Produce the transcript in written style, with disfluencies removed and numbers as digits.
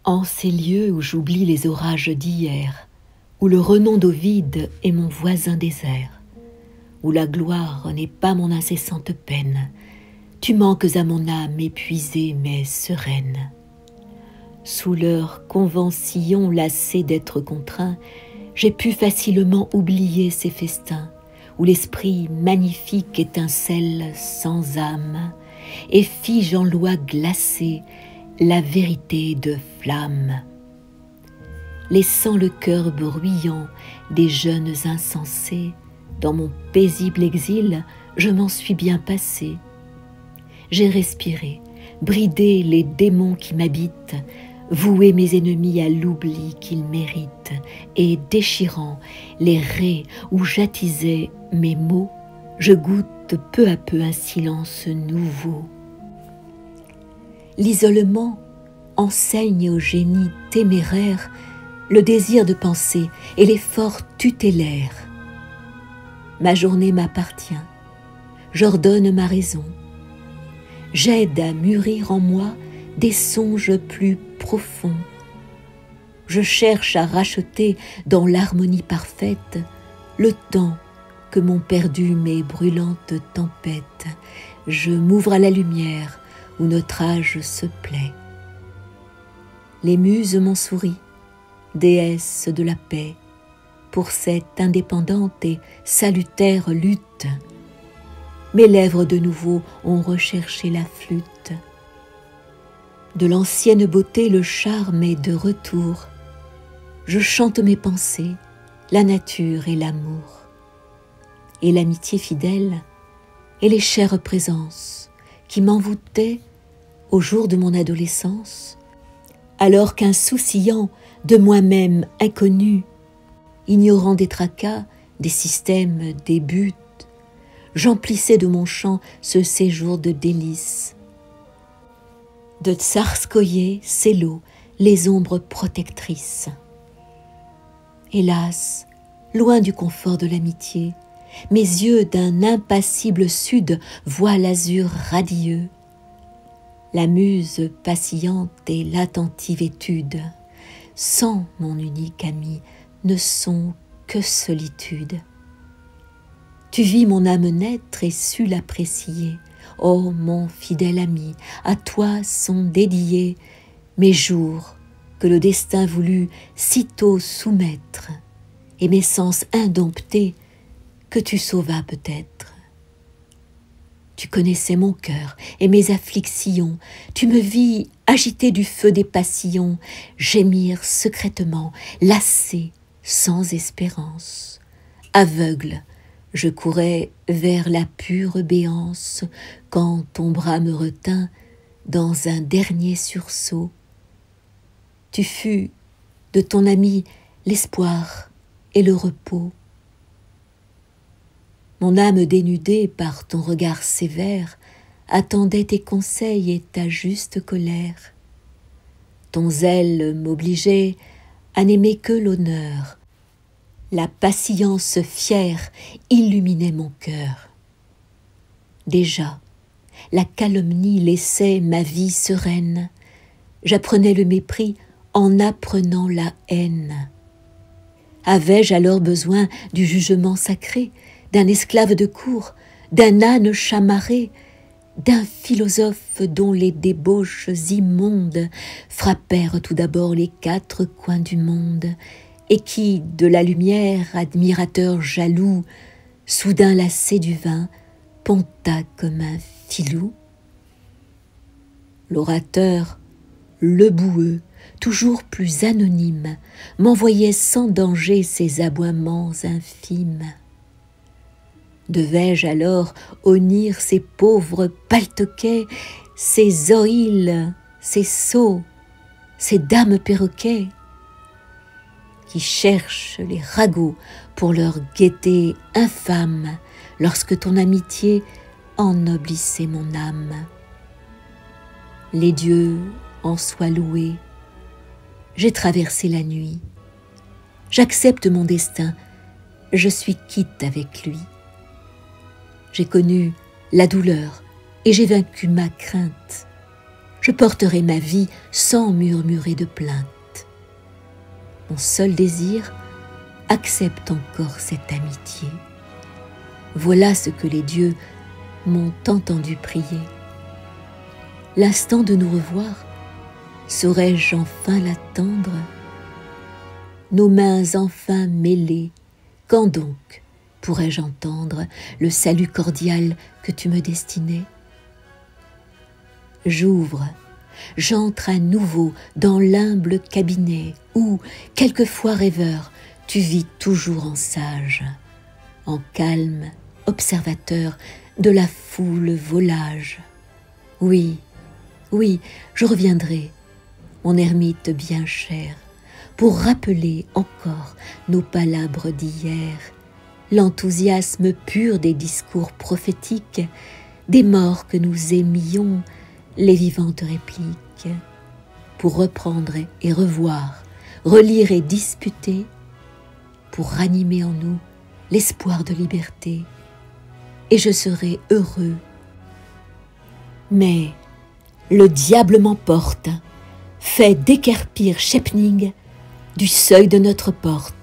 En ces lieux où j'oublie les orages d'hier, où le renom d'Ovide est mon voisin désert, où la gloire n'est pas mon incessante peine, tu manques à mon âme épuisée mais sereine. Sous leurs conventions lassée d'être contraint, j'ai pu facilement oublier ces festins, où l'esprit magnifique étincelle sans âme, et fige en loi glacée la vérité de flamme. Laissant le cœur bruyant des jeunes insensés, dans mon paisible exil, je m'en suis bien passé. J'ai respiré, bridé les démons qui m'habitent, voué mes ennemis à l'oubli qu'ils méritent, et déchirant les raies où j'attisais mes mots, je goûte peu à peu un silence nouveau. L'isolement enseigne au génie téméraire le désir de penser et l'effort tutélaire. Ma journée m'appartient, j'ordonne ma raison, j'aide à mûrir en moi des songes plus profonds. Je cherche à racheter dans l'harmonie parfaite le temps que m'ont perdu mes brûlantes tempêtes. Je m'ouvre à la lumière où notre âge se plaît. Les muses m'ont souri, déesses de la paix, pour cette indépendante et salutaire lutte. Mes lèvres de nouveau ont recherché la flûte. De l'ancienne beauté le charme est de retour. Je chante mes pensées, la nature et l'amour. Et l'amitié fidèle et les chères présences qui m'envoûtaient au jour de mon adolescence, alors qu'insouciant de moi-même inconnu, ignorant des tracas, des systèmes, des buts, j'emplissais de mon chant ce séjour de délices. De Tsarskoïe s'élot les ombres protectrices. Hélas, loin du confort de l'amitié, mes yeux d'un impassible sud voient l'azur radieux. La muse patiente et l'attentive étude, sans mon unique ami, ne sont que solitude. Tu vis mon âme naître et sus l'apprécier. Ô mon fidèle ami, à toi sont dédiés mes jours que le destin voulut sitôt soumettre, et mes sens indomptés que tu sauvas peut-être. Tu connaissais mon cœur et mes afflictions, tu me vis agité du feu des passions, gémir secrètement, lassé, sans espérance. Aveugle, je courais vers la pure béance, quand ton bras me retint dans un dernier sursaut. Tu fus de ton ami l'espoir et le repos. Mon âme dénudée par ton regard sévère attendait tes conseils et ta juste colère. Ton zèle m'obligeait à n'aimer que l'honneur. La patience fière illuminait mon cœur. Déjà, la calomnie laissait ma vie sereine. J'apprenais le mépris en apprenant la haine. Avais-je alors besoin du jugement sacré, d'un esclave de cour, d'un âne chamarré, d'un philosophe dont les débauches immondes frappèrent tout d'abord les quatre coins du monde, et qui, de la lumière, admirateur jaloux, soudain lassé du vin, ponta comme un filou? L'orateur, le boueux, toujours plus anonyme, m'envoyait sans danger ses aboiements infimes. Devais-je alors honnir ces pauvres paltoquets, ces oïls, ces sots, ces dames perroquets, qui cherchent les ragots pour leur gaieté infâme, lorsque ton amitié ennoblissait mon âme? Les dieux en soient loués, j'ai traversé la nuit. J'accepte mon destin, je suis quitte avec lui. J'ai connu la douleur et j'ai vaincu ma crainte. je porterai ma vie sans murmurer de plainte. Mon seul désir accepte encore cette amitié. Voilà ce que les dieux m'ont entendu prier. L'instant de nous revoir, saurais-je enfin l'attendre? Nos mains enfin mêlées, quand donc pourrais-je entendre le salut cordial que tu me destinais? J'ouvre, j'entre à nouveau dans l'humble cabinet où, quelquefois rêveur, tu vis toujours en sage, en calme observateur de la foule volage. Oui, oui, je reviendrai, mon ermite bien cher, pour rappeler encore nos palabres d'hier, l'enthousiasme pur des discours prophétiques, des morts que nous aimions, les vivantes répliques, pour reprendre et revoir, relire et disputer, pour ranimer en nous l'espoir de liberté, et je serai heureux. Mais le diable m'emporte, fait déquerpir Schepning du seuil de notre porte.